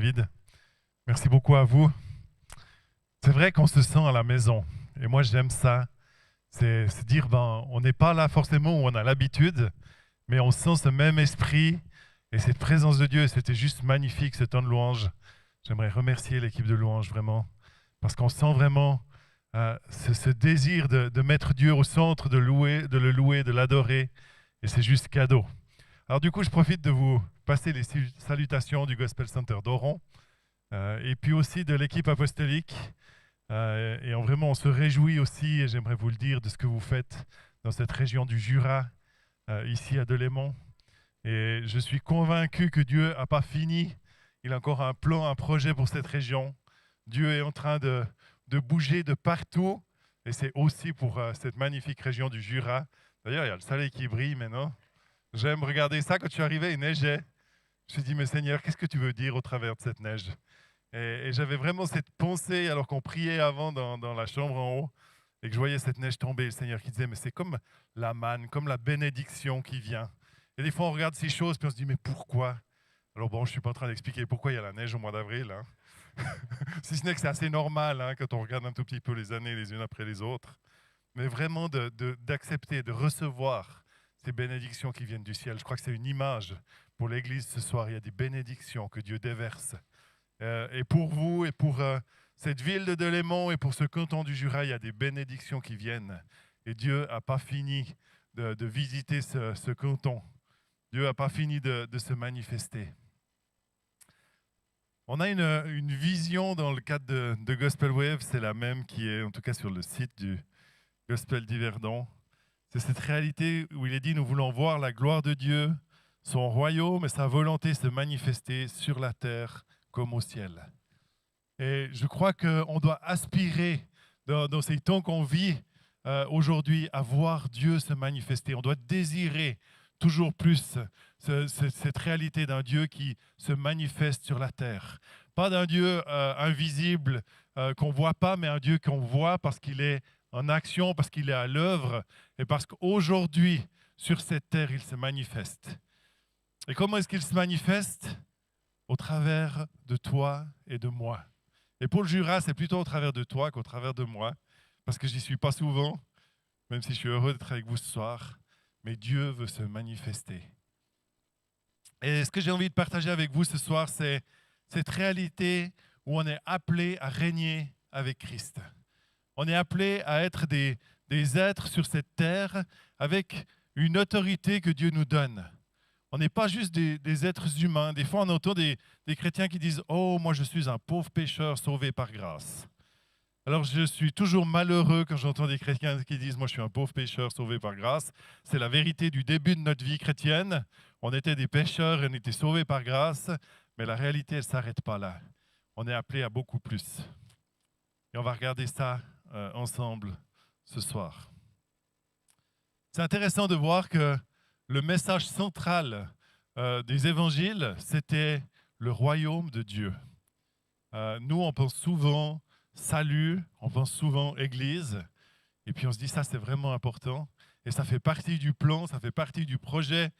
David. Merci beaucoup à vous. C'est vrai qu'on se sent à la maison. Et moi, j'aime ça. C'est se dire, ben, on n'est pas là forcément où on a l'habitude, mais on sent ce même esprit et cette présence de Dieu. Et c'était juste magnifique, ce temps de louange. J'aimerais remercier l'équipe de louange, vraiment, parce qu'on sent vraiment ce désir de mettre Dieu au centre, de le louer, de l'adorer. Et c'est juste cadeau. Alors du coup, je profite de vous passer les salutations du Gospel Center d'Oron et puis aussi de l'équipe apostolique. Vraiment, on se réjouit aussi, et j'aimerais vous le dire, de ce que vous faites dans cette région du Jura, ici à Delémont. Et je suis convaincu que Dieu n'a pas fini. Il a encore un plan, un projet pour cette région. Dieu est en train de bouger de partout. Et c'est aussi pour cette magnifique région du Jura. D'ailleurs, il y a le soleil qui brille maintenant. J'aime regarder ça. Quand je suis arrivé, il neigeait. Je me suis dit, mais Seigneur, qu'est-ce que tu veux dire au travers de cette neige? Et j'avais vraiment cette pensée, alors qu'on priait avant dans la chambre en haut, et que je voyais cette neige tomber, le Seigneur qui disait, mais c'est comme la manne, comme la bénédiction qui vient. Et des fois, on regarde ces choses, puis on se dit, mais pourquoi? Alors bon, je ne suis pas en train d'expliquer pourquoi il y a la neige au mois d'avril, hein. Si ce n'est que c'est assez normal, hein, quand on regarde un tout petit peu les années les unes après les autres. Mais vraiment d'accepter, de recevoir ces bénédictions qui viennent du ciel. Je crois que c'est une image pour l'Église ce soir. Il y a des bénédictions que Dieu déverse. Et pour vous et pour cette ville de Delémont et pour ce canton du Jura, il y a des bénédictions qui viennent. Et Dieu n'a pas fini de visiter ce canton. Dieu n'a pas fini de se manifester. On a une vision dans le cadre de Gospel Wave, c'est la même qui est en tout cas sur le site du Gospel d'Yverdon. C'est cette réalité où il est dit, nous voulons voir la gloire de Dieu, son royaume et sa volonté se manifester sur la terre comme au ciel. Et je crois qu'on doit aspirer dans ces temps qu'on vit aujourd'hui à voir Dieu se manifester. On doit désirer toujours plus cette réalité d'un Dieu qui se manifeste sur la terre. Pas d'un Dieu invisible qu'on ne voit pas, mais un Dieu qu'on voit parce qu'il est en action, parce qu'il est à l'œuvre et parce qu'aujourd'hui, sur cette terre, il se manifeste. Et comment est-ce qu'il se manifeste? Au travers de toi et de moi. Et pour le Jura, c'est plutôt au travers de toi qu'au travers de moi, parce que j'y suis pas souvent, même si je suis heureux d'être avec vous ce soir, mais Dieu veut se manifester. Et ce que j'ai envie de partager avec vous ce soir, c'est cette réalité où on est appelé à régner avec Christ. On est appelé à être des êtres sur cette terre avec une autorité que Dieu nous donne. On n'est pas juste des êtres humains. Des fois, on entend des chrétiens qui disent « Oh, moi, je suis un pauvre pécheur sauvé par grâce. » Alors, je suis toujours malheureux quand j'entends des chrétiens qui disent « Moi, je suis un pauvre pécheur sauvé par grâce. » C'est la vérité du début de notre vie chrétienne. On était des pécheurs et on était sauvés par grâce. Mais la réalité, elle ne s'arrête pas là. On est appelé à beaucoup plus. Et on va regarder ça ensemble ce soir. C'est intéressant de voir que le message central des évangiles, c'était le royaume de Dieu. Nous, on pense souvent salut, on pense souvent église, et puis on se dit ça, c'est vraiment important, et ça fait partie du plan, ça fait partie du projet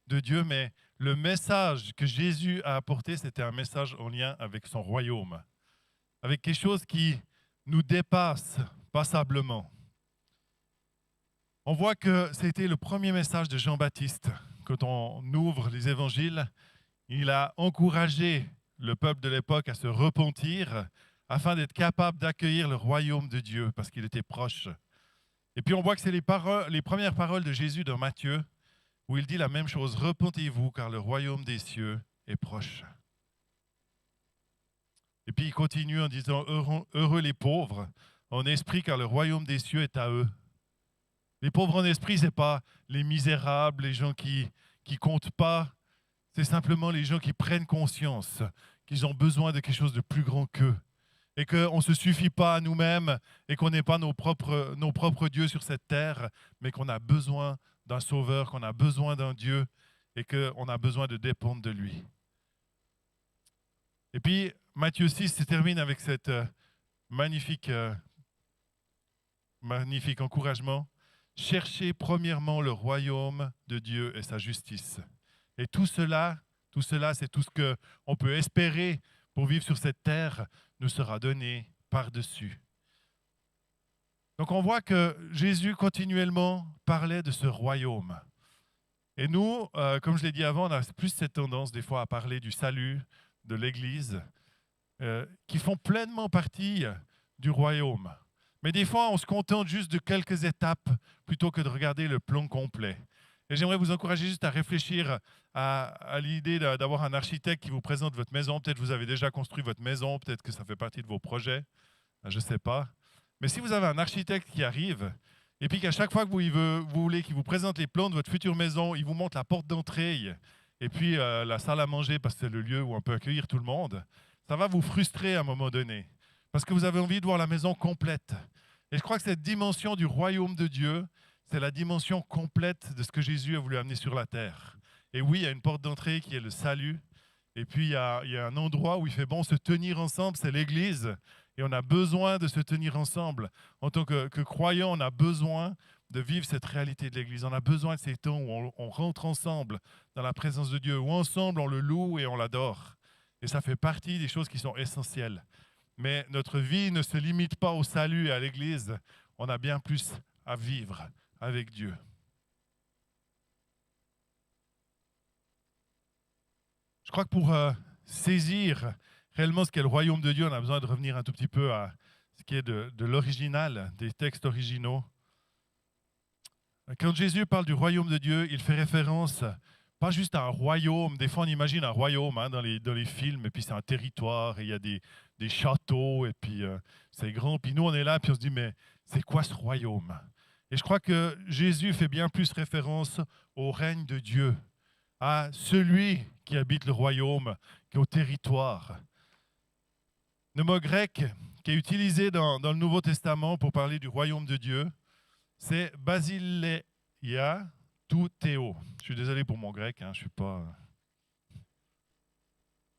de Dieu, mais le message que Jésus a apporté, c'était un message en lien avec son royaume, avec quelque chose qui nous dépasse passablement. On voit que c'était le premier message de Jean-Baptiste. Quand on ouvre les évangiles, il a encouragé le peuple de l'époque à se repentir afin d'être capable d'accueillir le royaume de Dieu parce qu'il était proche. Et puis on voit que c'est les premières paroles de Jésus dans Matthieu où il dit la même chose, « Repentez-vous car le royaume des cieux est proche. » Et puis il continue en disant, « Heureux les pauvres en esprit car le royaume des cieux est à eux. » Les pauvres en esprit, ce n'est pas les misérables, les gens qui ne comptent pas. C'est simplement les gens qui prennent conscience qu'ils ont besoin de quelque chose de plus grand qu'eux. Et qu'on ne se suffit pas à nous-mêmes et qu'on n'est pas nos propres dieux sur cette terre, mais qu'on a besoin d'un sauveur, qu'on a besoin d'un Dieu et qu'on a besoin de dépendre de lui. Et puis, Matthieu 6 se termine avec cet magnifique encouragement. Cherchez premièrement le royaume de Dieu et sa justice. Et tout cela, c'est tout ce qu'on peut espérer pour vivre sur cette terre nous sera donné par-dessus. Donc on voit que Jésus continuellement parlait de ce royaume. Et nous, comme je l'ai dit avant, on a plus cette tendance des fois à parler du salut, de l'Église, qui font pleinement partie du royaume. Mais des fois, on se contente juste de quelques étapes plutôt que de regarder le plan complet. Et j'aimerais vous encourager juste à réfléchir à l'idée d'avoir un architecte qui vous présente votre maison. Peut-être que vous avez déjà construit votre maison, peut-être que ça fait partie de vos projets, je ne sais pas. Mais si vous avez un architecte qui arrive, et puis qu'à chaque fois que vous voulez qu'il vous présente les plans de votre future maison, il vous montre la porte d'entrée, et puis la salle à manger, parce que c'est le lieu où on peut accueillir tout le monde, ça va vous frustrer à un moment donné, parce que vous avez envie de voir la maison complète. Et je crois que cette dimension du royaume de Dieu, c'est la dimension complète de ce que Jésus a voulu amener sur la terre. Et oui, il y a une porte d'entrée qui est le salut, et puis il y a un endroit où il fait bon se tenir ensemble, c'est l'Église. Et on a besoin de se tenir ensemble. En tant que croyants, on a besoin de vivre cette réalité de l'Église. On a besoin de ces temps où on rentre ensemble dans la présence de Dieu, où ensemble on le loue et on l'adore. Et ça fait partie des choses qui sont essentielles. Mais notre vie ne se limite pas au salut et à l'Église. On a bien plus à vivre avec Dieu. Je crois que pour saisir réellement ce qu'est le royaume de Dieu, on a besoin de revenir un tout petit peu à ce qui est de l'original, des textes originaux. Quand Jésus parle du royaume de Dieu, il fait référence pas juste à un royaume. Des fois, on imagine un royaume dans les films, et puis c'est un territoire, et il y a des châteaux, et puis c'est grand. Puis nous, on est là, puis on se dit, mais c'est quoi ce royaume? Et je crois que Jésus fait bien plus référence au règne de Dieu, à celui qui habite le royaume, qu'au territoire. Le mot grec qui est utilisé dans le Nouveau Testament pour parler du royaume de Dieu, c'est basileia tou théo. Je suis désolé pour mon grec, je suis pas...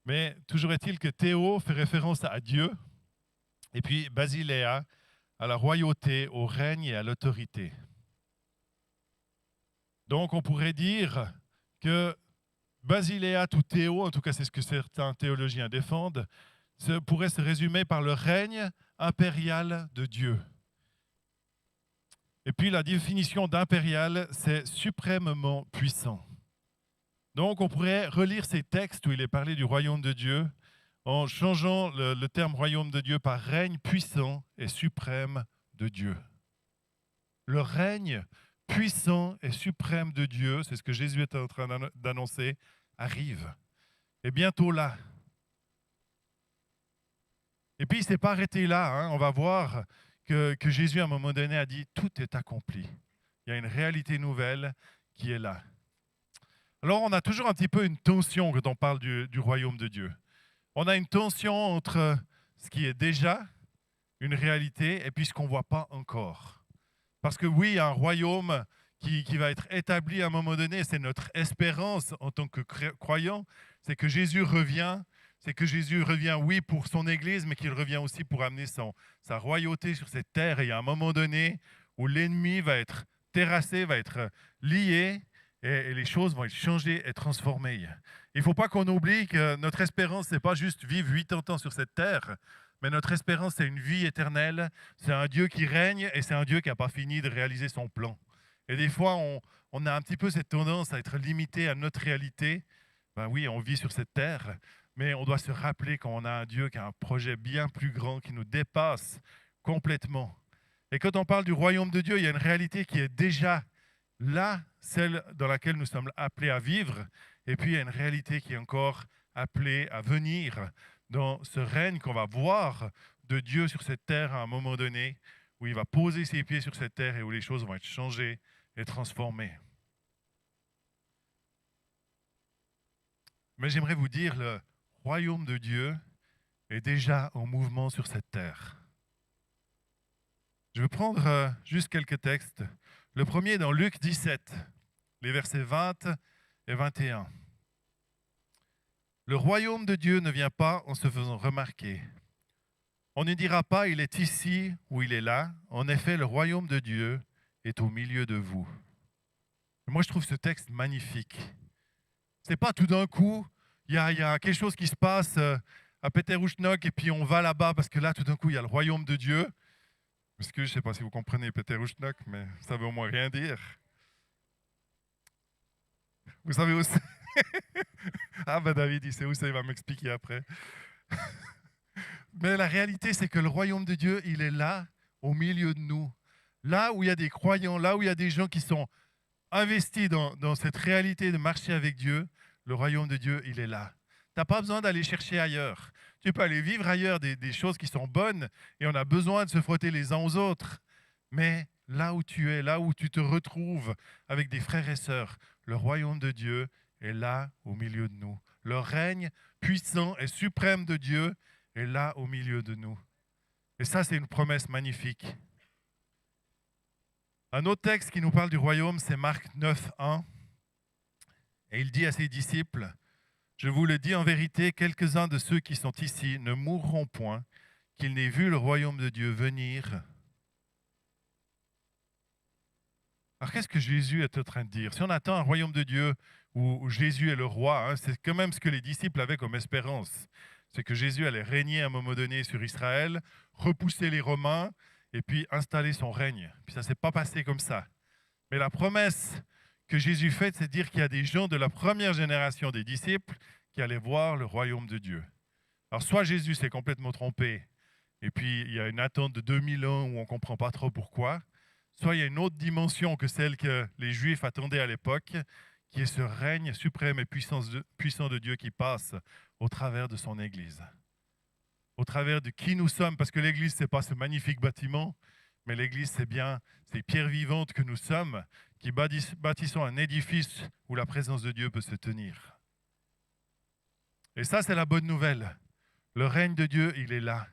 Mais toujours est-il que théo fait référence à Dieu, et puis basileia à la royauté, au règne et à l'autorité. Donc on pourrait dire que basileia tou théo, en tout cas c'est ce que certains théologiens défendent, pourrait se résumer par le règne impérial de Dieu. Et puis la définition d'impérial, c'est suprêmement puissant. Donc on pourrait relire ces textes où il est parlé du royaume de Dieu en changeant le terme royaume de Dieu par règne puissant et suprême de Dieu. Le règne puissant et suprême de Dieu, c'est ce que Jésus est en train d'annoncer, arrive. Et bientôt là. Et puis, il ne s'est pas arrêté là. On va voir que Jésus, à un moment donné, a dit « Tout est accompli ». Il y a une réalité nouvelle qui est là. Alors, on a toujours un petit peu une tension quand on parle du royaume de Dieu. On a une tension entre ce qui est déjà une réalité et puis ce qu'on ne voit pas encore. Parce que oui, il y a un royaume qui va être établi à un moment donné. C'est notre espérance en tant que croyants. C'est que Jésus revient. C'est que Jésus revient, oui, pour son Église, mais qu'il revient aussi pour amener sa royauté sur cette terre. Et il y a un moment donné où l'ennemi va être terrassé, va être lié, et les choses vont être changées et transformées. Il ne faut pas qu'on oublie que notre espérance, ce n'est pas juste vivre 80 ans sur cette terre, mais notre espérance, c'est une vie éternelle. C'est un Dieu qui règne, et c'est un Dieu qui n'a pas fini de réaliser son plan. Et des fois, on a un petit peu cette tendance à être limité à notre réalité. Ben oui, on vit sur cette terre, mais on doit se rappeler qu'on a un Dieu qui a un projet bien plus grand, qui nous dépasse complètement. Et quand on parle du royaume de Dieu, il y a une réalité qui est déjà là, celle dans laquelle nous sommes appelés à vivre. Et puis il y a une réalité qui est encore appelée à venir dans ce règne qu'on va voir de Dieu sur cette terre à un moment donné, où il va poser ses pieds sur cette terre et où les choses vont être changées et transformées. Mais j'aimerais vous dire, le royaume de Dieu est déjà en mouvement sur cette terre. Je vais prendre juste quelques textes. Le premier est dans Luc 17, les versets 20 et 21. Le royaume de Dieu ne vient pas en se faisant remarquer. On ne dira pas « il est ici » ou « il est là ». En effet, le royaume de Dieu est au milieu de vous. Moi, je trouve ce texte magnifique. Ce n'est pas tout d'un coup, il y a quelque chose qui se passe à Péterouchnok et puis on va là-bas parce que là, tout d'un coup, il y a le royaume de Dieu. Parce que je ne sais pas si vous comprenez Péterouchnok, mais ça veut au moins rien dire. Vous savez où c'est? Ah ben David, il sait où c'est, il va m'expliquer après. Mais la réalité, c'est que le royaume de Dieu, il est là, au milieu de nous. Là où il y a des croyants, là où il y a des gens qui sont investis dans cette réalité de marcher avec Dieu, le royaume de Dieu, il est là. Tu n'as pas besoin d'aller chercher ailleurs. Tu peux aller vivre ailleurs des choses qui sont bonnes et on a besoin de se frotter les uns aux autres. Mais là où tu es, là où tu te retrouves avec des frères et sœurs, le royaume de Dieu est là au milieu de nous. Le règne puissant et suprême de Dieu est là au milieu de nous. Et ça, c'est une promesse magnifique. Un autre texte qui nous parle du royaume, c'est Marc 9, 1. Et il dit à ses disciples, « Je vous le dis en vérité, quelques-uns de ceux qui sont ici ne mourront point, qu'ils n'aient vu le royaume de Dieu venir. » Alors qu'est-ce que Jésus est en train de dire? Si on attend un royaume de Dieu où Jésus est le roi, c'est quand même ce que les disciples avaient comme espérance. C'est que Jésus allait régner à un moment donné sur Israël, repousser les Romains et puis installer son règne. Puis ça ne s'est pas passé comme ça. Mais la promesse que Jésus fait, c'est de dire qu'il y a des gens de la première génération des disciples qui allaient voir le royaume de Dieu. Alors soit Jésus s'est complètement trompé et puis il y a une attente de 2000 ans où on ne comprend pas trop pourquoi, soit il y a une autre dimension que celle que les Juifs attendaient à l'époque, qui est ce règne suprême et puissant de Dieu qui passe au travers de son Église. Au travers de qui nous sommes, parce que l'Église, ce n'est pas ce magnifique bâtiment, mais l'Église, c'est bien ces pierres vivantes que nous sommes, qui bâtissons un édifice où la présence de Dieu peut se tenir. Et ça, c'est la bonne nouvelle. Le règne de Dieu, il est là.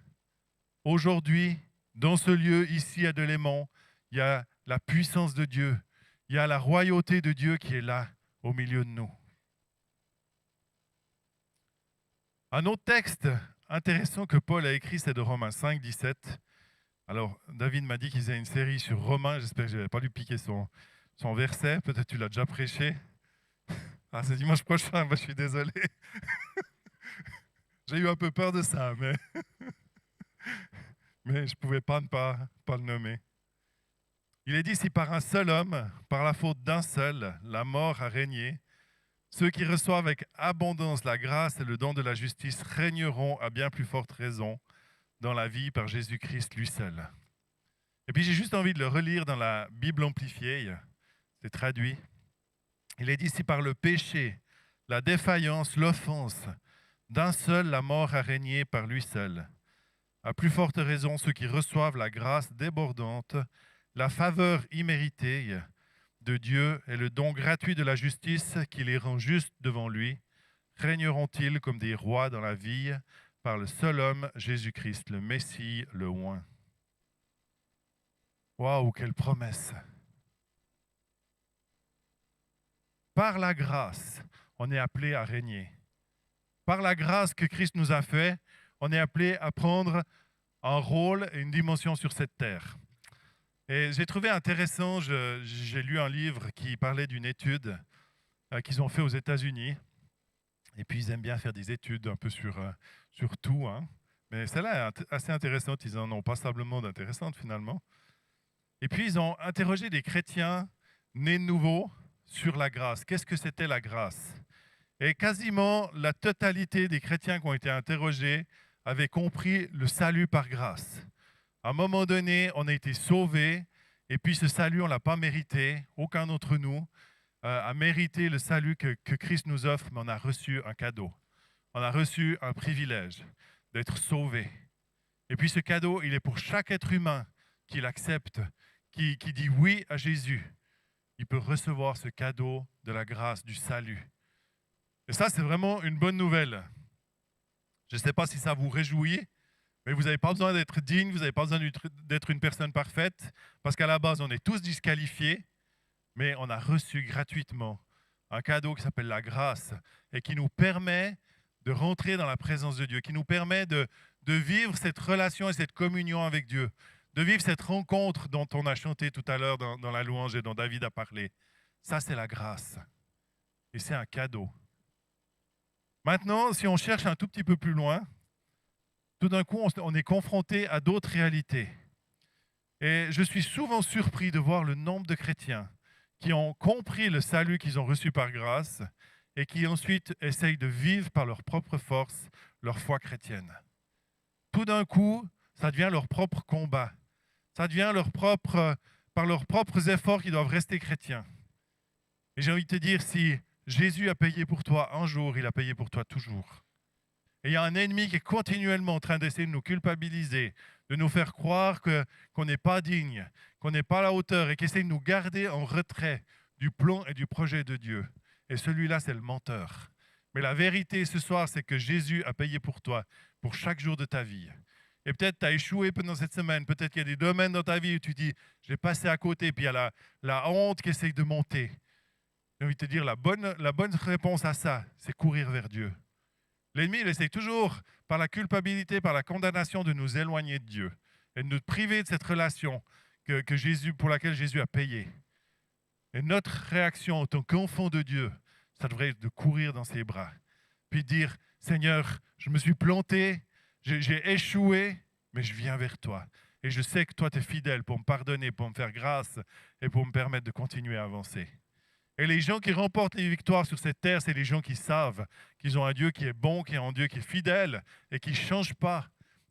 Aujourd'hui, dans ce lieu, ici à Delémont, il y a la puissance de Dieu. Il y a la royauté de Dieu qui est là, au milieu de nous. Un autre texte intéressant que Paul a écrit, c'est de Romains 5, 17. Alors, David m'a dit qu'il faisait une série sur Romains. J'espère que je n'avais pas lui piquer son verset. Peut-être tu l'as déjà prêché. Ah, c'est dimanche prochain, je suis désolé. J'ai eu un peu peur de ça, mais je ne pouvais pas ne pas le nommer. Il est dit, si par un seul homme, par la faute d'un seul, la mort a régné, ceux qui reçoivent avec abondance la grâce et le don de la justice régneront à bien plus forte raison dans la vie par Jésus-Christ lui seul. Et puis j'ai juste envie de le relire dans la Bible amplifiée, c'est traduit. Il est dit, si par le péché, la défaillance, l'offense, d'un seul la mort a régné par lui seul, à plus forte raison ceux qui reçoivent la grâce débordante, la faveur imméritée de Dieu et le don gratuit de la justice qui les rend justes devant lui, régneront-ils comme des rois dans la vie par le seul homme, Jésus-Christ, le Messie, le oint. Waouh, quelle promesse! Par la grâce, on est appelé à régner. Par la grâce que Christ nous a fait, on est appelé à prendre un rôle et une dimension sur cette terre. Et j'ai trouvé intéressant, j'ai lu un livre qui parlait d'une étude qu'ils ont fait aux États-Unis. Et puis, ils aiment bien faire des études un peu sur tout. Hein. Mais celle-là est assez intéressante. Ils en ont passablement d'intéressantes, finalement. Et puis, ils ont interrogé des chrétiens nés de nouveau sur la grâce. Qu'est-ce que c'était la grâce? Et quasiment la totalité des chrétiens qui ont été interrogés avaient compris le salut par grâce. À un moment donné, on a été sauvés, et puis ce salut, on ne l'a pas mérité. Aucun d'entre nous a mérité le salut que Christ nous offre, mais on a reçu un cadeau. On a reçu un privilège d'être sauvé. Et puis ce cadeau, il est pour chaque être humain qui l'accepte, qui dit oui à Jésus. Il peut recevoir ce cadeau de la grâce, du salut. Et ça, c'est vraiment une bonne nouvelle. Je ne sais pas si ça vous réjouit, mais vous n'avez pas besoin d'être digne, vous n'avez pas besoin d'être une personne parfaite, parce qu'à la base, on est tous disqualifiés, mais on a reçu gratuitement un cadeau qui s'appelle la grâce et qui nous permet de rentrer dans la présence de Dieu, qui nous permet de vivre cette relation et cette communion avec Dieu, de vivre cette rencontre dont on a chanté tout à l'heure dans la louange et dont David a parlé. Ça, c'est la grâce. Et c'est un cadeau. Maintenant, si on cherche un tout petit peu plus loin, tout d'un coup, on est confronté à d'autres réalités. Et je suis souvent surpris de voir le nombre de chrétiens qui ont compris le salut qu'ils ont reçu par grâce et qui ensuite essayent de vivre par leur propre force leur foi chrétienne. Tout d'un coup, ça devient leur propre combat. Ça devient par leurs propres efforts qu'ils doivent rester chrétiens. Et j'ai envie de te dire, si Jésus a payé pour toi un jour, il a payé pour toi toujours. Et il y a un ennemi qui est continuellement en train d'essayer de nous culpabiliser, de nous faire croire qu'on n'est pas digne, qu'on n'est pas à la hauteur et qui essaie de nous garder en retrait du plan et du projet de Dieu. Et celui-là, c'est le menteur. Mais la vérité ce soir, c'est que Jésus a payé pour toi, pour chaque jour de ta vie. Et peut-être tu as échoué pendant cette semaine, peut-être qu'il y a des domaines dans ta vie où tu dis, j'ai passé à côté, puis il y a la honte qui essaie de monter. J'ai envie de te dire, la bonne réponse à ça, c'est courir vers Dieu. L'ennemi, il essaie toujours, par la culpabilité, par la condamnation, de nous éloigner de Dieu et de nous priver de cette relation pour laquelle Jésus a payé. Et notre réaction en tant qu'enfant de Dieu, ça devrait être de courir dans ses bras. Puis dire, Seigneur, je me suis planté, j'ai échoué, mais je viens vers toi. Et je sais que toi, tu es fidèle pour me pardonner, pour me faire grâce et pour me permettre de continuer à avancer. Et les gens qui remportent les victoires sur cette terre, c'est les gens qui savent qu'ils ont un Dieu qui est bon, qui est un Dieu qui est fidèle et qui ne change pas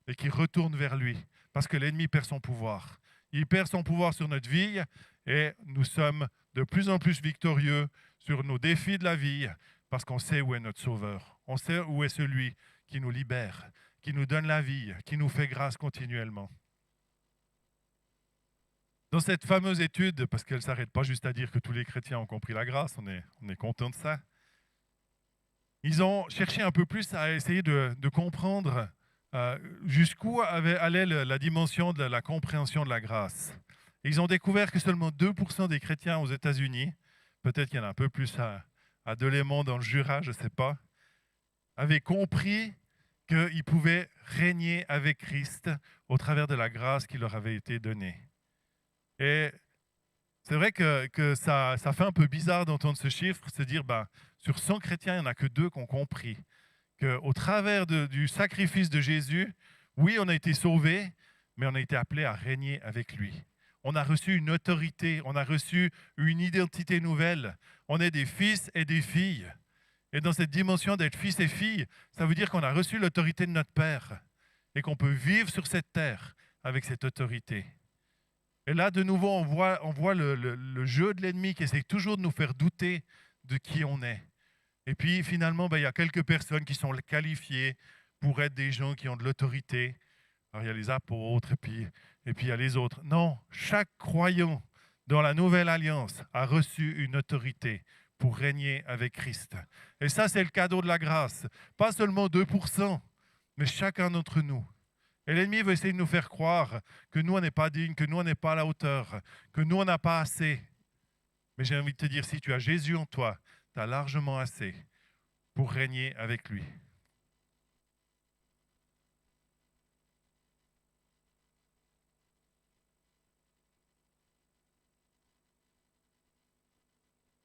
et qui retourne vers lui. Parce que l'ennemi perd son pouvoir. Il perd son pouvoir sur notre vie et nous sommes de plus en plus victorieux sur nos défis de la vie parce qu'on sait où est notre Sauveur. On sait où est celui qui nous libère, qui nous donne la vie, qui nous fait grâce continuellement. Dans cette fameuse étude, parce qu'elle ne s'arrête pas juste à dire que tous les chrétiens ont compris la grâce, on est content de ça, ils ont cherché un peu plus à essayer de comprendre jusqu'où allait la dimension de la compréhension de la grâce. Et ils ont découvert que seulement 2% des chrétiens aux États-Unis, peut-être qu'il y en a un peu plus à Delémont dans le Jura, je ne sais pas, avaient compris qu'ils pouvaient régner avec Christ au travers de la grâce qui leur avait été donnée. Et c'est vrai que ça fait un peu bizarre d'entendre ce chiffre, se dire, sur 100 chrétiens, il n'y en a que 2 qui ont compris qu'au travers du sacrifice de Jésus, oui, on a été sauvés, mais on a été appelés à régner avec lui. On a reçu une autorité, on a reçu une identité nouvelle. On est des fils et des filles. Et dans cette dimension d'être fils et filles, ça veut dire qu'on a reçu l'autorité de notre Père et qu'on peut vivre sur cette terre avec cette autorité. Et là, de nouveau, on voit le jeu de l'ennemi qui essaie toujours de nous faire douter de qui on est. Et puis, finalement, il y a quelques personnes qui sont qualifiées pour être des gens qui ont de l'autorité. Alors, il y a les apôtres et puis il y a les autres. Non, chaque croyant dans la nouvelle alliance a reçu une autorité pour régner avec Christ. Et ça, c'est le cadeau de la grâce. Pas seulement 2%, mais chacun d'entre nous. Et l'ennemi veut essayer de nous faire croire que nous, on n'est pas dignes, que nous, on n'est pas à la hauteur, que nous, on n'a pas assez. Mais j'ai envie de te dire, si tu as Jésus en toi, tu as largement assez pour régner avec lui.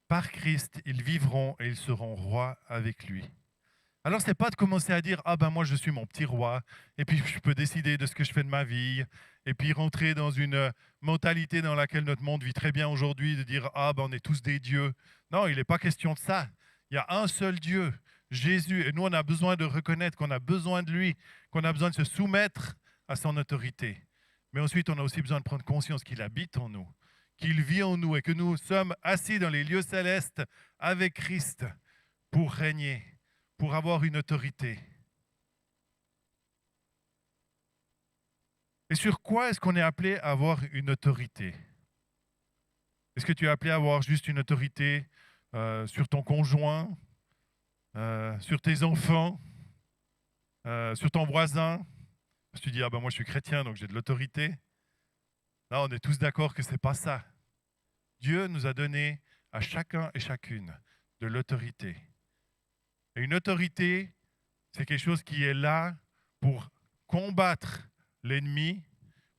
Par Christ, ils vivront et ils seront rois avec lui. Alors, ce n'est pas de commencer à dire « Ah ben moi, je suis mon petit roi, et puis je peux décider de ce que je fais de ma vie, et puis rentrer dans une mentalité dans laquelle notre monde vit très bien aujourd'hui, de dire « Ah ben on est tous des dieux ». Non, il n'est pas question de ça. Il y a un seul Dieu, Jésus, et nous, on a besoin de reconnaître qu'on a besoin de lui, qu'on a besoin de se soumettre à son autorité. Mais ensuite, on a aussi besoin de prendre conscience qu'il habite en nous, qu'il vit en nous, et que nous sommes assis dans les lieux célestes avec Christ pour régner, pour avoir une autorité. Et sur quoi est-ce qu'on est appelé à avoir une autorité? Est-ce que tu es appelé à avoir juste une autorité sur ton conjoint, sur tes enfants, sur ton voisin? Parce que tu dis, ah ben moi je suis chrétien, donc j'ai de l'autorité. Là, on est tous d'accord que ce n'est pas ça. Dieu nous a donné à chacun et chacune de l'autorité. Et une autorité, c'est quelque chose qui est là pour combattre l'ennemi,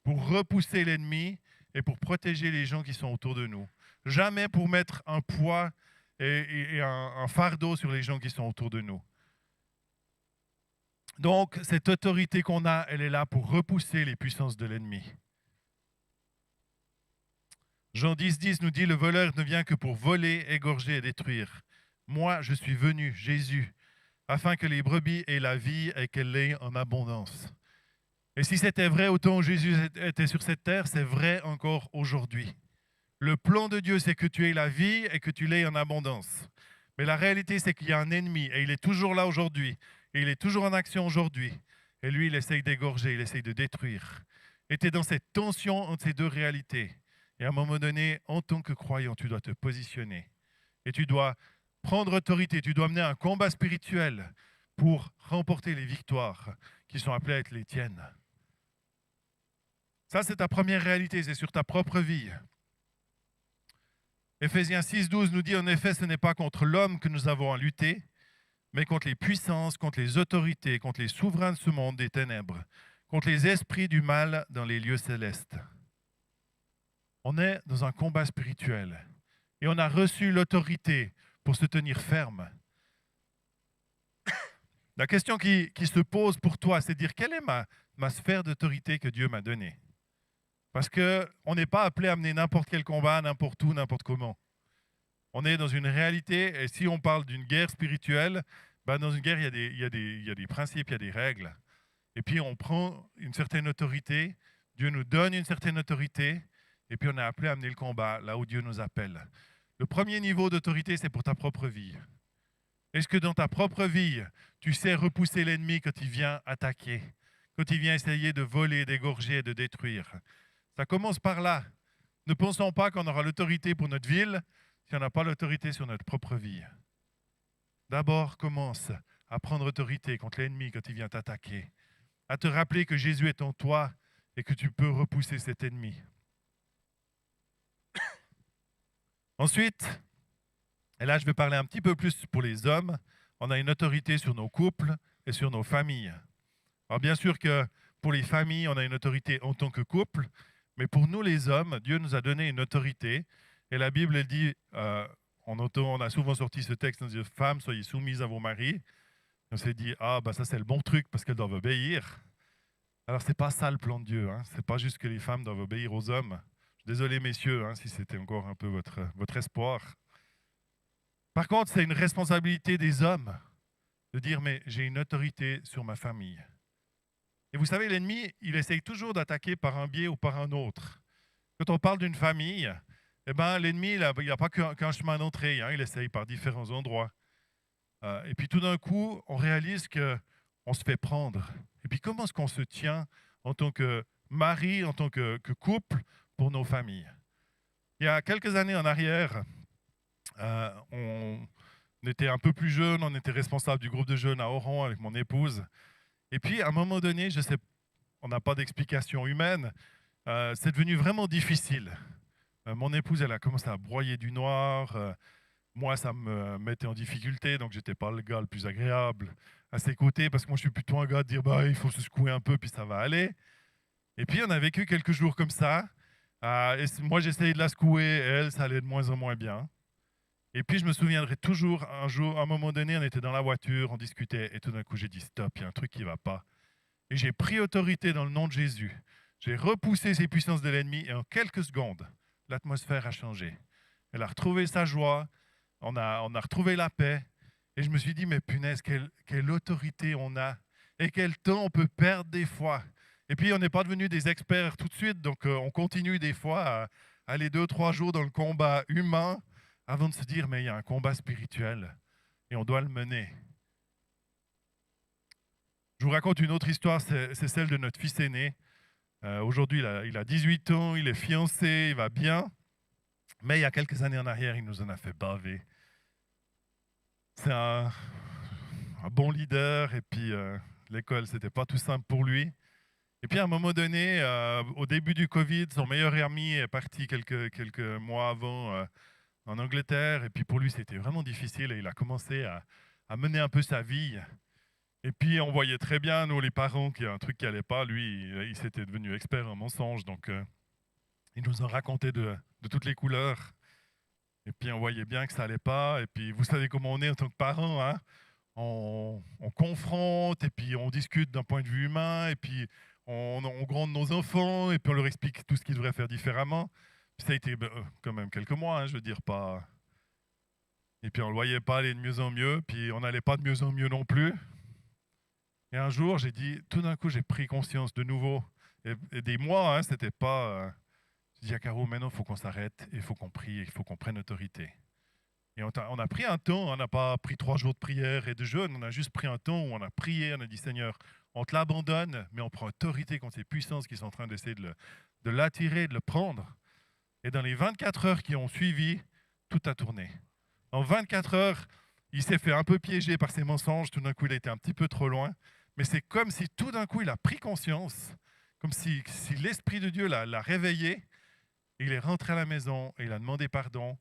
pour repousser l'ennemi et pour protéger les gens qui sont autour de nous. Jamais pour mettre un poids et un fardeau sur les gens qui sont autour de nous. Donc, cette autorité qu'on a, elle est là pour repousser les puissances de l'ennemi. Jean 10 nous dit, le voleur ne vient que pour voler, égorger et détruire. Moi, je suis venu, Jésus, afin que les brebis aient la vie et qu'elle l'ait en abondance. Et si c'était vrai au temps où Jésus était sur cette terre, c'est vrai encore aujourd'hui. Le plan de Dieu, c'est que tu aies la vie et que tu l'aies en abondance. Mais la réalité, c'est qu'il y a un ennemi et il est toujours là aujourd'hui. Et il est toujours en action aujourd'hui. Et lui, il essaye d'égorger, il essaye de détruire. Et tu es dans cette tension entre ces deux réalités. Et à un moment donné, en tant que croyant, tu dois te positionner. Et tu dois prendre autorité, tu dois mener un combat spirituel pour remporter les victoires qui sont appelées à être les tiennes. Ça, c'est ta première réalité, c'est sur ta propre vie. Éphésiens 6,12 nous dit, en effet, ce n'est pas contre l'homme que nous avons à lutter, mais contre les puissances, contre les autorités, contre les souverains de ce monde des ténèbres, contre les esprits du mal dans les lieux célestes. On est dans un combat spirituel et on a reçu l'autorité pour se tenir ferme. La question qui se pose pour toi, c'est de dire quelle est ma sphère d'autorité que Dieu m'a donnée. Parce qu'on n'est pas appelé à mener n'importe quel combat, n'importe où, n'importe comment. On est dans une réalité, et si on parle d'une guerre spirituelle, ben dans une guerre, il y a des principes, il y a des règles. Et puis on prend une certaine autorité, Dieu nous donne une certaine autorité, et puis on est appelé à mener le combat là où Dieu nous appelle. Le premier niveau d'autorité, c'est pour ta propre vie. Est-ce que dans ta propre vie, tu sais repousser l'ennemi quand il vient attaquer, quand il vient essayer de voler, d'égorger, de détruire? Ça commence par là. Ne pensons pas qu'on aura l'autorité pour notre ville si on n'a pas l'autorité sur notre propre vie. D'abord, commence à prendre autorité contre l'ennemi quand il vient t'attaquer, à te rappeler que Jésus est en toi et que tu peux repousser cet ennemi. Ensuite, et là je vais parler un petit peu plus pour les hommes, on a une autorité sur nos couples et sur nos familles. Alors bien sûr que pour les familles, on a une autorité en tant que couple, mais pour nous les hommes, Dieu nous a donné une autorité. Et la Bible, elle dit, on a souvent sorti ce texte, on dit, femmes, soyez soumises à vos maris. On s'est dit, ah, bah ça c'est le bon truc parce qu'elles doivent obéir. Alors c'est pas ça le plan de Dieu, hein. C'est pas juste que les femmes doivent obéir aux hommes. Je suis désolé messieurs, hein, si c'était encore un peu votre espoir. Par contre, c'est une responsabilité des hommes de dire, mais j'ai une autorité sur ma famille. Et vous savez, l'ennemi, il essaye toujours d'attaquer par un biais ou par un autre. Quand on parle d'une famille, eh ben, l'ennemi, il n'a pas qu'un chemin d'entrée, hein, il essaye par différents endroits. Et puis tout d'un coup, on réalise qu'on se fait prendre. Et puis comment est-ce qu'on se tient en tant que mari, en tant que couple, pour nos familles? Il y a quelques années en arrière, on était un peu plus jeunes, on était responsable du groupe de jeunes à Oran avec mon épouse. Et puis à un moment donné, je sais, on n'a pas d'explication humaine, c'est devenu vraiment difficile. Mon épouse, elle a commencé à broyer du noir. Moi, ça me mettait en difficulté, donc j'étais pas le gars le plus agréable à ses côtés, parce que moi, je suis plutôt un gars de dire, bah, il faut se secouer un peu, puis ça va aller. Et puis, on a vécu quelques jours comme ça. Et moi, j'essayais de la secouer, et elle, ça allait de moins en moins bien. Et puis, je me souviendrai toujours, un jour, à un moment donné, on était dans la voiture, on discutait, et tout d'un coup, j'ai dit, stop, il y a un truc qui va pas. Et j'ai pris autorité dans le nom de Jésus. J'ai repoussé ces puissances de l'ennemi, et en quelques secondes, l'atmosphère a changé. Elle a retrouvé sa joie, on a retrouvé la paix. Et je me suis dit, mais punaise, quelle autorité on a et quel temps on peut perdre des fois. Et puis, on n'est pas devenus des experts tout de suite, donc on continue des fois à aller 2-3 jours dans le combat humain avant de se dire, mais il y a un combat spirituel et on doit le mener. Je vous raconte une autre histoire, c'est celle de notre fils aîné. Aujourd'hui, il a 18 ans, il est fiancé, il va bien. Mais il y a quelques années en arrière, il nous en a fait baver. C'est un bon leader, et puis l'école, c'était pas tout simple pour lui. Et puis à un moment donné, au début du Covid, son meilleur ami est parti quelques mois avant en Angleterre, et puis pour lui, c'était vraiment difficile, et il a commencé à mener un peu sa vie. Et puis on voyait très bien, nous les parents, qu'il y a un truc qui allait pas. Lui, il s'était devenu expert en mensonges, donc il nous en racontait de toutes les couleurs. Et puis on voyait bien que ça allait pas. Et puis vous savez comment on est en tant que parents, hein? on confronte, et puis on discute d'un point de vue humain, et puis on gronde nos enfants, et puis on leur explique tout ce qu'ils devraient faire différemment. Puis ça a été quand même quelques mois, hein, je veux dire, pas... Et puis on ne le voyait pas aller de mieux en mieux, puis on n'allait pas de mieux en mieux non plus. Et un jour, j'ai dit, tout d'un coup, j'ai pris conscience de nouveau, et des mois, hein, c'était pas... j'ai dit à Caro, maintenant, il faut qu'on s'arrête, il faut qu'on prie, il faut qu'on prenne autorité. Et on a pris un temps, on n'a pas pris 3 jours de prière et de jeûne, on a juste pris un temps où on a prié, on a dit Seigneur, on te l'abandonne, mais on prend autorité contre ces puissances qui sont en train d'essayer de l'attirer, de le prendre. Et dans les 24 heures qui ont suivi, tout a tourné. En 24 heures, il s'est fait un peu piéger par ses mensonges, tout d'un coup il a été un petit peu trop loin, mais c'est comme si tout d'un coup il a pris conscience, comme si l'Esprit de Dieu l'a réveillé, il est rentré à la maison et il a demandé pardon.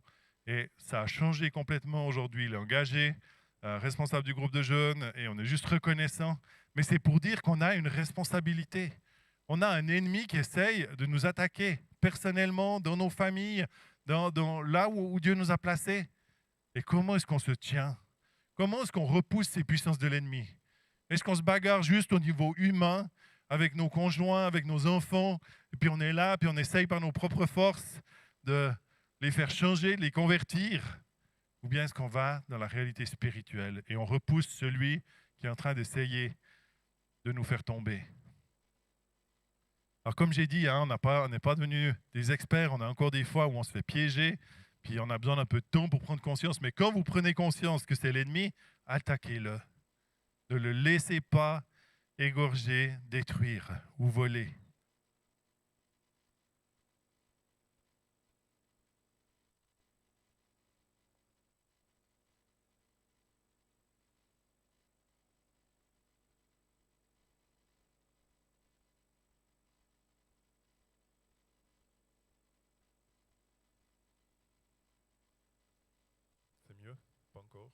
Et ça a changé complètement aujourd'hui. Il est engagé, responsable du groupe de jeunes, et on est juste reconnaissant. Mais c'est pour dire qu'on a une responsabilité. On a un ennemi qui essaye de nous attaquer personnellement, dans nos familles, dans là où Dieu nous a placés. Et comment est-ce qu'on se tient? Comment est-ce qu'on repousse ces puissances de l'ennemi? Est-ce qu'on se bagarre juste au niveau humain, avec nos conjoints, avec nos enfants, et puis on est là, puis on essaye par nos propres forces de les faire changer, de les convertir? Ou bien est-ce qu'on va dans la réalité spirituelle et on repousse celui qui est en train d'essayer de nous faire tomber? Alors comme j'ai dit, hein, on n'est pas devenus des experts, on a encore des fois où on se fait piéger, puis on a besoin d'un peu de temps pour prendre conscience. Mais quand vous prenez conscience que c'est l'ennemi, attaquez-le. Ne le laissez pas égorger, détruire ou voler. C'est mieux? Pas encore.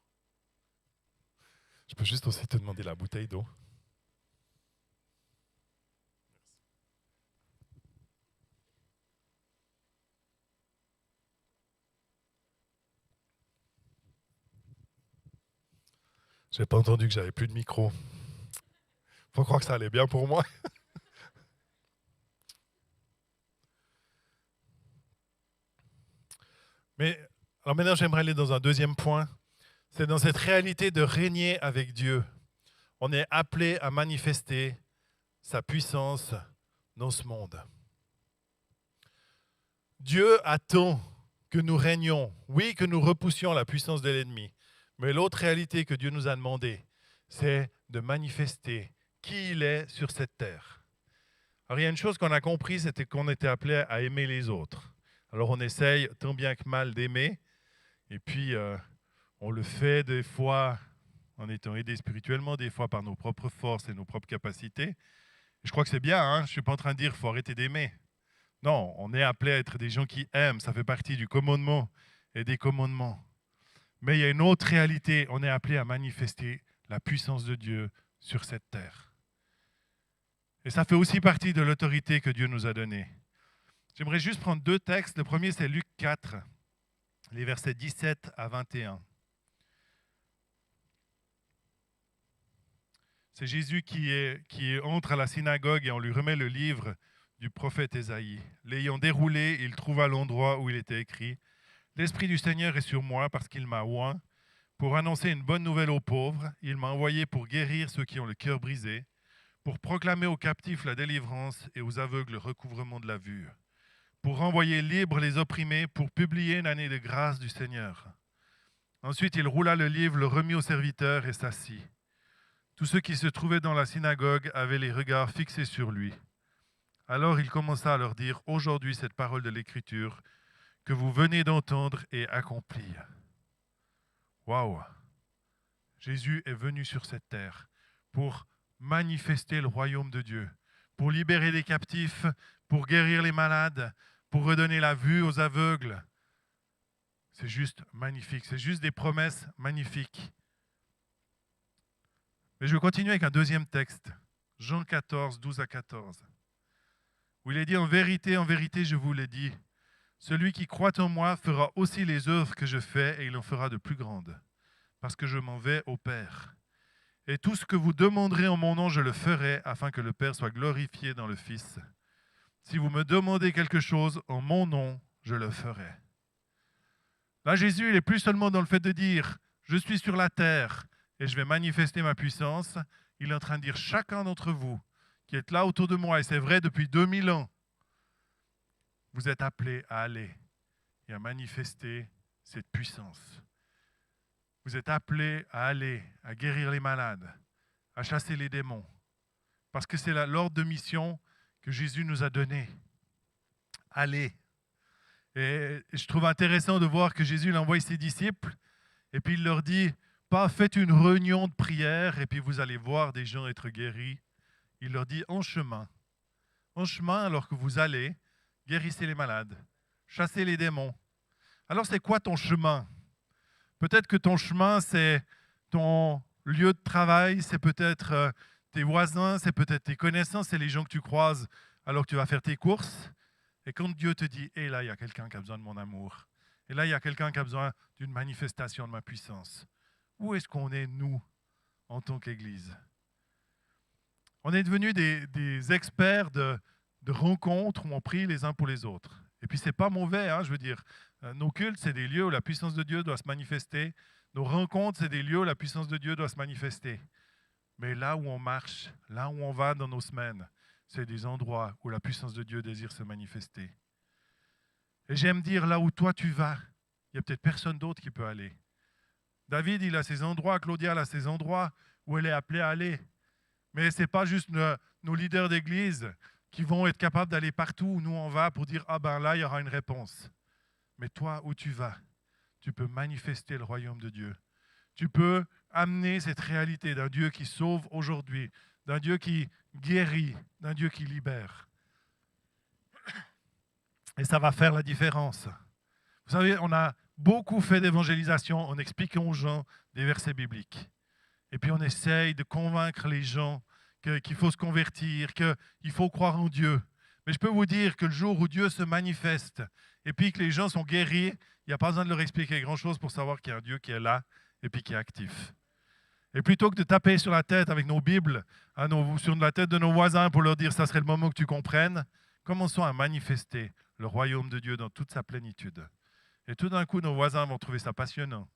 Je peux juste aussi te demander la bouteille d'eau. J'ai pas entendu que j'avais plus de micro. Faut croire que ça allait bien pour moi. Mais alors maintenant, j'aimerais aller dans un deuxième point. C'est dans cette réalité de régner avec Dieu. On est appelé à manifester sa puissance dans ce monde. Dieu attend que nous régnions, oui, que nous repoussions la puissance de l'ennemi. Mais l'autre réalité que Dieu nous a demandé, c'est de manifester qui il est sur cette terre. Alors il y a une chose qu'on a compris, c'était qu'on était appelé à aimer les autres. Alors on essaye tant bien que mal d'aimer, et puis on le fait des fois en étant aidé spirituellement, des fois par nos propres forces et nos propres capacités. Et je crois que c'est bien, hein? Je ne suis pas en train de dire qu'il faut arrêter d'aimer. Non, on est appelé à être des gens qui aiment, ça fait partie du commandement et des commandements. Mais il y a une autre réalité, on est appelé à manifester la puissance de Dieu sur cette terre. Et ça fait aussi partie de l'autorité que Dieu nous a donnée. J'aimerais juste prendre 2 textes. Le premier, c'est Luc 4, les versets 17 à 21. C'est Jésus qui entre à la synagogue et on lui remet le livre du prophète Ésaïe. L'ayant déroulé, il trouva l'endroit où il était écrit « L'Esprit du Seigneur est sur moi parce qu'il m'a oint pour annoncer une bonne nouvelle aux pauvres. Il m'a envoyé pour guérir ceux qui ont le cœur brisé, pour proclamer aux captifs la délivrance et aux aveugles le recouvrement de la vue, pour renvoyer libres les opprimés, pour publier une année de grâce du Seigneur. » Ensuite, il roula le livre, le remit aux serviteurs et s'assit. Tous ceux qui se trouvaient dans la synagogue avaient les regards fixés sur lui. Alors il commença à leur dire, « Aujourd'hui, cette parole de l'Écriture que vous venez d'entendre est accomplie. » Waouh! Jésus est venu sur cette terre pour manifester le royaume de Dieu, pour libérer les captifs, pour guérir les malades, pour redonner la vue aux aveugles. C'est juste magnifique, c'est juste des promesses magnifiques. Mais je vais continuer avec un deuxième texte, Jean 14, 12 à 14, où il est dit, en vérité, je vous l'ai dit, celui qui croit en moi fera aussi les œuvres que je fais et il en fera de plus grandes, parce que je m'en vais au Père. Et tout ce que vous demanderez en mon nom, je le ferai, afin que le Père soit glorifié dans le Fils. Si vous me demandez quelque chose en mon nom, je le ferai. Là, Jésus, il n'est plus seulement dans le fait de dire « Je suis sur la terre et je vais manifester ma puissance ». Il est en train de dire « Chacun d'entre vous qui êtes là autour de moi, et c'est vrai depuis 2000 ans, vous êtes appelés à aller et à manifester cette puissance. Vous êtes appelés à aller, à guérir les malades, à chasser les démons. Parce que c'est l'ordre de mission que Jésus nous a donné. Allez. Et je trouve intéressant de voir que Jésus envoie ses disciples et puis il leur dit, pas faites une réunion de prière et puis vous allez voir des gens être guéris. Il leur dit en chemin alors que vous allez, guérissez les malades, chassez les démons. Alors c'est quoi ton chemin? Peut-être que ton chemin c'est ton lieu de travail, c'est peut-être tes voisins, c'est peut-être tes connaissances, c'est les gens que tu croises alors que tu vas faire tes courses. Et quand Dieu te dit, et là, il y a quelqu'un qui a besoin de mon amour, et là, il y a quelqu'un qui a besoin d'une manifestation de ma puissance, où est-ce qu'on est, nous, en tant qu'Église? On est devenus des experts de rencontres où on prie les uns pour les autres. Et puis, ce n'est pas mauvais, hein, je veux dire. Nos cultes, c'est des lieux où la puissance de Dieu doit se manifester. Nos rencontres, c'est des lieux où la puissance de Dieu doit se manifester. Mais là où on marche, là où on va dans nos semaines, c'est des endroits où la puissance de Dieu désire se manifester. Et j'aime dire, là où toi tu vas, il n'y a peut-être personne d'autre qui peut aller. David, il a ses endroits, Claudia, elle a ses endroits où elle est appelée à aller. Mais ce n'est pas juste nos leaders d'église qui vont être capables d'aller partout où nous on va pour dire « Ah ben là, il y aura une réponse ». Mais toi, où tu vas, tu peux manifester le royaume de Dieu. Tu peux amener cette réalité d'un Dieu qui sauve aujourd'hui, d'un Dieu qui guérit, d'un Dieu qui libère. Et ça va faire la différence. Vous savez, on a beaucoup fait d'évangélisation en expliquant aux gens des versets bibliques. Et puis on essaye de convaincre les gens qu'il faut se convertir, qu'il faut croire en Dieu. Mais je peux vous dire que le jour où Dieu se manifeste et puis que les gens sont guéris, il n'y a pas besoin de leur expliquer grand-chose pour savoir qu'il y a un Dieu qui est là et puis qui est actif. Et plutôt que de taper sur la tête avec nos Bibles, sur la tête de nos voisins pour leur dire ça serait le moment que tu comprennes, commençons à manifester le royaume de Dieu dans toute sa plénitude. Et tout d'un coup, nos voisins vont trouver ça passionnant.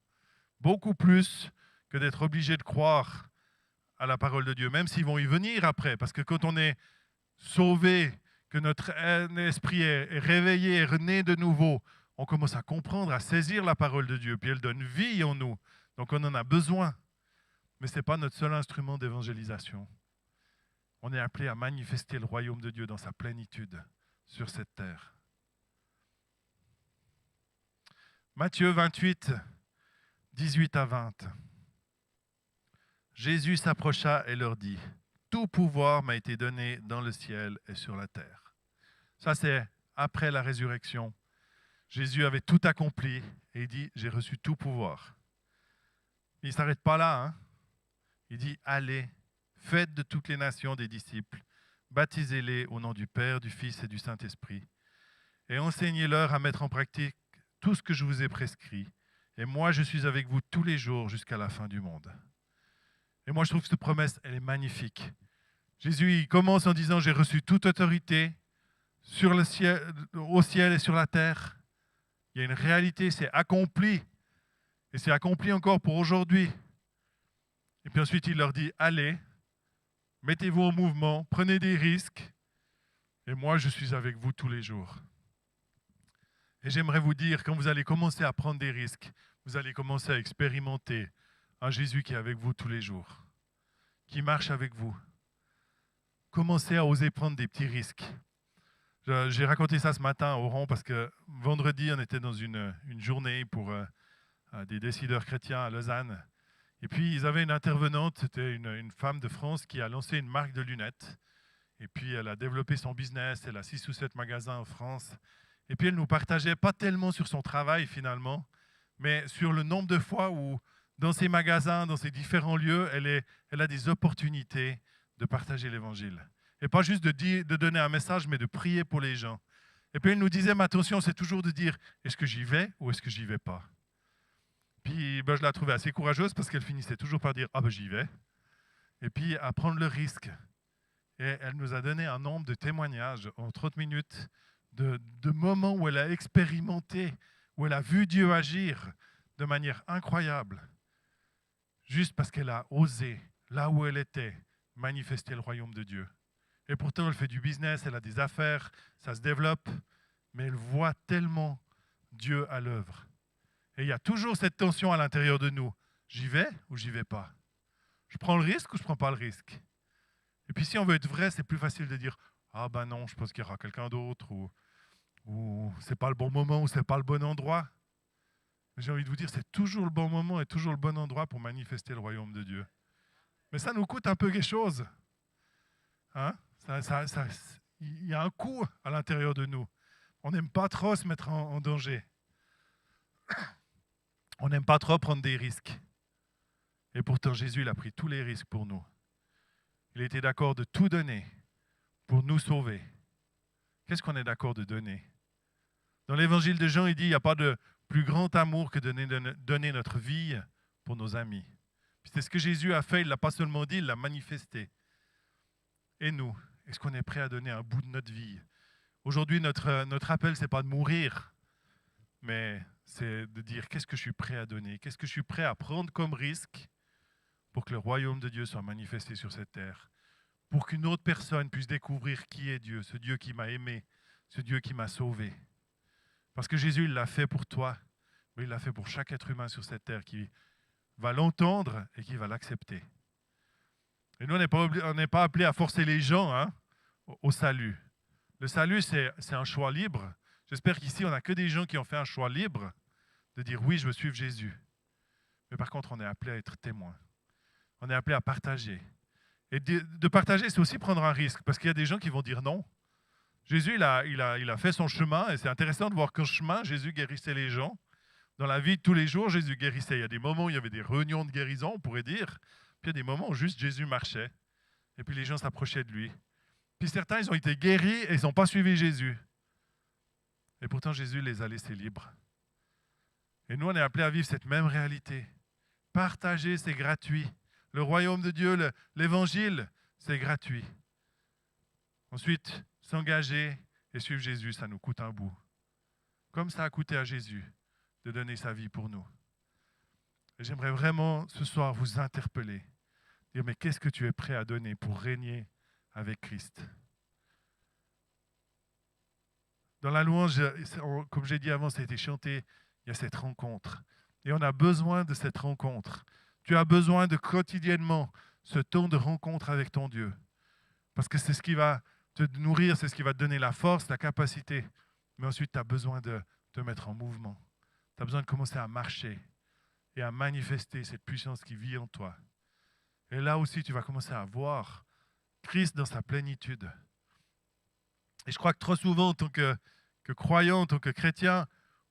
Beaucoup plus que d'être obligés de croire à la parole de Dieu, même s'ils vont y venir après. Parce que quand on est sauvé, que notre esprit est réveillé, est rené de nouveau, on commence à comprendre, à saisir la parole de Dieu, puis elle donne vie en nous. Donc on en a besoin. Mais ce n'est pas notre seul instrument d'évangélisation. On est appelé à manifester le royaume de Dieu dans sa plénitude sur cette terre. Matthieu 28, 18 à 20. Jésus s'approcha et leur dit, « Tout pouvoir m'a été donné dans le ciel et sur la terre. » Ça, c'est après la résurrection. Jésus avait tout accompli et il dit, « J'ai reçu tout pouvoir. » Il ne s'arrête pas là, hein. Il dit, allez, faites de toutes les nations des disciples, baptisez-les au nom du Père, du Fils et du Saint-Esprit, et enseignez-leur à mettre en pratique tout ce que je vous ai prescrit. Et moi, je suis avec vous tous les jours jusqu'à la fin du monde. Et moi, je trouve que cette promesse, elle est magnifique. Jésus, il commence en disant, j'ai reçu toute autorité sur le ciel, au ciel et sur la terre. Il y a une réalité, c'est accompli. Et c'est accompli encore pour aujourd'hui. Et puis ensuite, il leur dit, allez, mettez-vous en mouvement, prenez des risques, et moi, je suis avec vous tous les jours. Et j'aimerais vous dire, quand vous allez commencer à prendre des risques, vous allez commencer à expérimenter un Jésus qui est avec vous tous les jours, qui marche avec vous. Commencez à oser prendre des petits risques. J'ai raconté ça ce matin à Oran parce que vendredi, on était dans une journée pour des décideurs chrétiens à Lausanne. Et puis, ils avaient une intervenante, c'était une femme de France qui a lancé une marque de lunettes. Et puis, elle a développé son business, elle a 6 ou 7 magasins en France. Et puis, elle nous partageait pas tellement sur son travail finalement, mais sur le nombre de fois où, dans ses magasins, dans ses différents lieux, elle a des opportunités de partager l'Évangile. Et pas juste de donner un message, mais de prier pour les gens. Et puis, elle nous disait, ma attention, c'est toujours de dire, est-ce que j'y vais ou est-ce que j'y vais pas? Puis je la trouvais assez courageuse parce qu'elle finissait toujours par dire « Ah ben j'y vais ». et puis à prendre le risque. Et elle nous a donné un nombre de témoignages en 30 minutes, de moments où elle a expérimenté, où elle a vu Dieu agir de manière incroyable, juste parce qu'elle a osé, là où elle était, manifester le royaume de Dieu. Et pourtant, elle fait du business, elle a des affaires, ça se développe, mais elle voit tellement Dieu à l'œuvre. Et il y a toujours cette tension à l'intérieur de nous. J'y vais ou j'y vais pas? Je prends le risque ou je prends pas le risque? Et puis si on veut être vrai, c'est plus facile de dire « Ah ben non, je pense qu'il y aura quelqu'un d'autre » ou c'est pas le bon moment ou c'est pas le bon endroit. Mais j'ai envie de vous dire, c'est toujours le bon moment et toujours le bon endroit pour manifester le royaume de Dieu. Mais ça nous coûte un peu quelque chose. Hein? Il y a un coût à l'intérieur de nous. On n'aime pas trop se mettre en danger. On n'aime pas trop prendre des risques. Et pourtant, Jésus, il a pris tous les risques pour nous. Il était d'accord de tout donner pour nous sauver. Qu'est-ce qu'on est d'accord de donner? Dans l'évangile de Jean, il dit, il n'y a pas de plus grand amour que de donner notre vie pour nos amis. Puis c'est ce que Jésus a fait, il ne l'a pas seulement dit, il l'a manifesté. Et nous, est-ce qu'on est prêt à donner un bout de notre vie? Aujourd'hui, notre appel, ce n'est pas de mourir, mais c'est de dire qu'est-ce que je suis prêt à donner, qu'est-ce que je suis prêt à prendre comme risque pour que le royaume de Dieu soit manifesté sur cette terre, pour qu'une autre personne puisse découvrir qui est Dieu, ce Dieu qui m'a aimé, ce Dieu qui m'a sauvé. Parce que Jésus, il l'a fait pour toi, mais il l'a fait pour chaque être humain sur cette terre qui va l'entendre et qui va l'accepter. Et nous, on n'est pas appelés à forcer les gens au salut. Le salut, c'est un choix libre. J'espère qu'ici, on n'a que des gens qui ont fait un choix libre de dire oui, je veux suivre Jésus. Mais par contre, on est appelé à être témoin. On est appelé à partager. Et de partager, c'est aussi prendre un risque, parce qu'il y a des gens qui vont dire non. Jésus, il a fait son chemin, et c'est intéressant de voir qu'en chemin, Jésus guérissait les gens. Dans la vie de tous les jours, Jésus guérissait. Il y a des moments où il y avait des réunions de guérison, on pourrait dire. Puis il y a des moments où juste Jésus marchait. Et puis les gens s'approchaient de lui. Puis certains, ils ont été guéris et ils n'ont pas suivi Jésus. Et pourtant, Jésus les a laissés libres. Et nous, on est appelés à vivre cette même réalité. Partager, c'est gratuit. Le royaume de Dieu, l'évangile, c'est gratuit. Ensuite, s'engager et suivre Jésus, ça nous coûte un bout. Comme ça a coûté à Jésus de donner sa vie pour nous. Et j'aimerais vraiment ce soir vous interpeller. Dire, mais qu'est-ce que tu es prêt à donner pour régner avec Christ? Dans la louange, comme j'ai dit avant, ça a été chanté, il y a cette rencontre. Et on a besoin de cette rencontre. Tu as besoin de quotidiennement ce temps de rencontre avec ton Dieu. Parce que c'est ce qui va te nourrir, c'est ce qui va te donner la force, la capacité. Mais ensuite, tu as besoin de te mettre en mouvement. Tu as besoin de commencer à marcher et à manifester cette puissance qui vit en toi. Et là aussi, tu vas commencer à voir Christ dans sa plénitude. Et je crois que trop souvent, en tant que croyant, en tant que chrétien,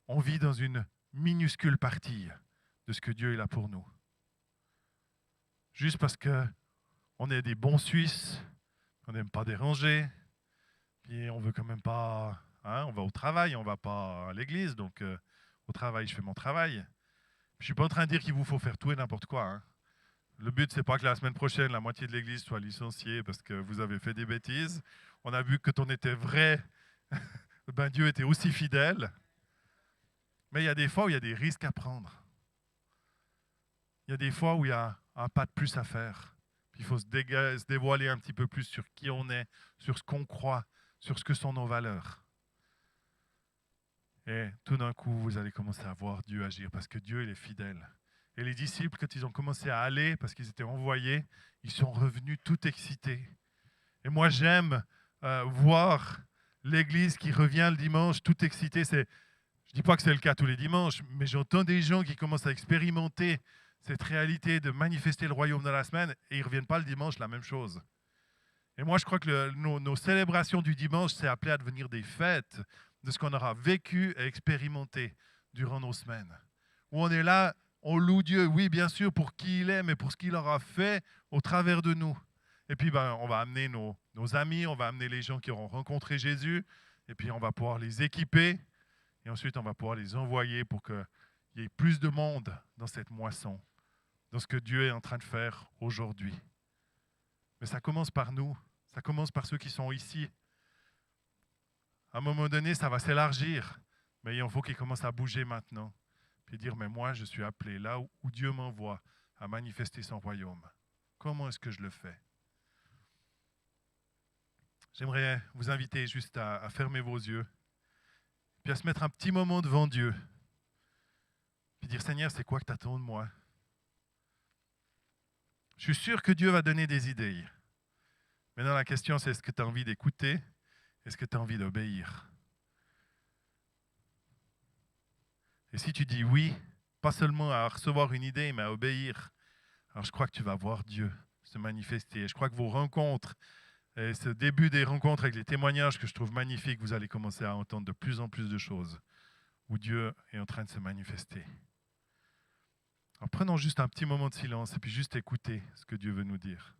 on vit dans une minuscule partie de ce que Dieu il a pour nous. Juste parce qu'on est des bons Suisses, on n'aime pas déranger, puis on veut quand même pas... on va au travail, on ne va pas à l'église, donc au travail, je fais mon travail. Je ne suis pas en train de dire qu'il vous faut faire tout et n'importe quoi. Le but, ce n'est pas que la semaine prochaine, la moitié de l'église soit licenciée parce que vous avez fait des bêtises. On a vu que quand on était vrai, ben Dieu était aussi fidèle. Mais il y a des fois où il y a des risques à prendre. Il y a des fois où il y a un pas de plus à faire. Puis il faut se dévoiler un petit peu plus sur qui on est, sur ce qu'on croit, sur ce que sont nos valeurs. Et tout d'un coup, vous allez commencer à voir Dieu agir parce que Dieu, il est fidèle. Et les disciples, quand ils ont commencé à aller, parce qu'ils étaient envoyés, ils sont revenus tout excités. Et moi, j'aime voir l'église qui revient le dimanche tout excitée. Je ne dis pas que c'est le cas tous les dimanches, mais j'entends des gens qui commencent à expérimenter cette réalité de manifester le royaume dans la semaine et ils ne reviennent pas le dimanche, la même chose. Et moi, je crois que nos célébrations du dimanche, c'est appelé à devenir des fêtes de ce qu'on aura vécu et expérimenté durant nos semaines. Où on est là, on loue Dieu, oui, bien sûr, pour qui il est, mais pour ce qu'il aura fait au travers de nous. Et puis, on va amener nos amis, on va amener les gens qui auront rencontré Jésus, et puis on va pouvoir les équiper, et ensuite on va pouvoir les envoyer pour qu'il y ait plus de monde dans cette moisson, dans ce que Dieu est en train de faire aujourd'hui. Mais ça commence par nous, ça commence par ceux qui sont ici. À un moment donné, ça va s'élargir, mais il faut qu'ils commencent à bouger maintenant. Puis dire, mais moi, je suis appelé là où Dieu m'envoie à manifester son royaume. Comment est-ce que je le fais? J'aimerais vous inviter juste à fermer vos yeux, puis à se mettre un petit moment devant Dieu, puis dire, Seigneur, c'est quoi que tu attends de moi? Je suis sûr que Dieu va donner des idées. Maintenant, la question, c'est est-ce que tu as envie d'écouter? Est-ce que tu as envie d'obéir? Et si tu dis oui, pas seulement à recevoir une idée, mais à obéir, alors je crois que tu vas voir Dieu se manifester. Je crois que vos rencontres, et ce début des rencontres avec les témoignages que je trouve magnifiques, vous allez commencer à entendre de plus en plus de choses où Dieu est en train de se manifester. Alors prenons juste un petit moment de silence et puis juste écouter ce que Dieu veut nous dire.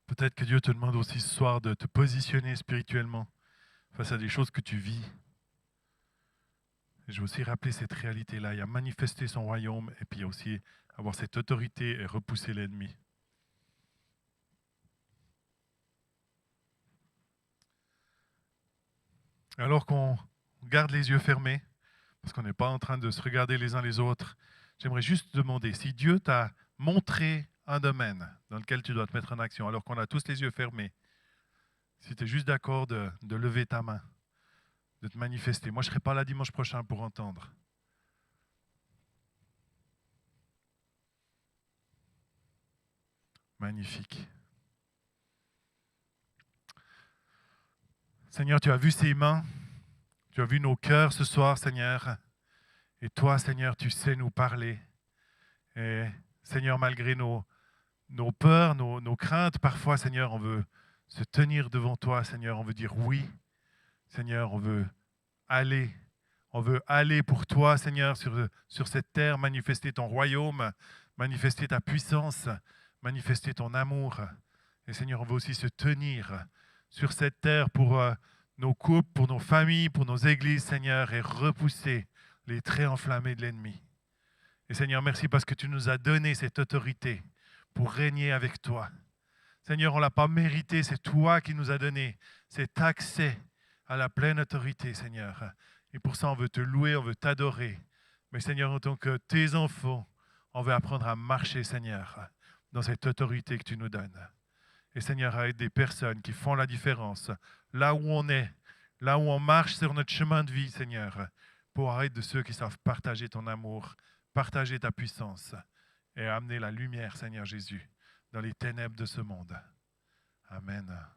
Peut-être que Dieu te demande aussi ce soir de te positionner spirituellement face à des choses que tu vis. Et je veux aussi rappeler cette réalité-là. Il y a manifester son royaume et puis il y a aussi avoir cette autorité et repousser l'ennemi. Alors qu'on garde les yeux fermés, parce qu'on n'est pas en train de se regarder les uns les autres, j'aimerais juste demander si Dieu t'a montré un domaine dans lequel tu dois te mettre en action, alors qu'on a tous les yeux fermés, si tu es juste d'accord de lever ta main, de te manifester. Moi, je ne serai pas là dimanche prochain pour entendre. Magnifique. Seigneur, tu as vu ces mains, tu as vu nos cœurs ce soir, Seigneur. Et toi, Seigneur, tu sais nous parler. Et Seigneur, malgré nos peurs, nos craintes, parfois, Seigneur, on veut se tenir devant toi, Seigneur. On veut dire oui. Seigneur, on veut aller. On veut aller pour toi, Seigneur, sur cette terre, manifester ton royaume, manifester ta puissance, manifester ton amour. Et Seigneur, on veut aussi se tenir sur cette terre pour nos couples, pour nos familles, pour nos églises, Seigneur, et repousser les traits enflammés de l'ennemi. Et Seigneur, merci parce que tu nous as donné cette autorité pour régner avec toi. Seigneur, on ne l'a pas mérité, c'est toi qui nous as donné cet accès à la pleine autorité, Seigneur. Et pour ça, on veut te louer, on veut t'adorer. Mais Seigneur, en tant que tes enfants, on veut apprendre à marcher, Seigneur, dans cette autorité que tu nous donnes. Et Seigneur, à être des personnes qui font la différence, là où on est, là où on marche sur notre chemin de vie, Seigneur, pour être de ceux qui savent partager ton amour, partager ta puissance et amener la lumière, Seigneur Jésus, dans les ténèbres de ce monde. Amen.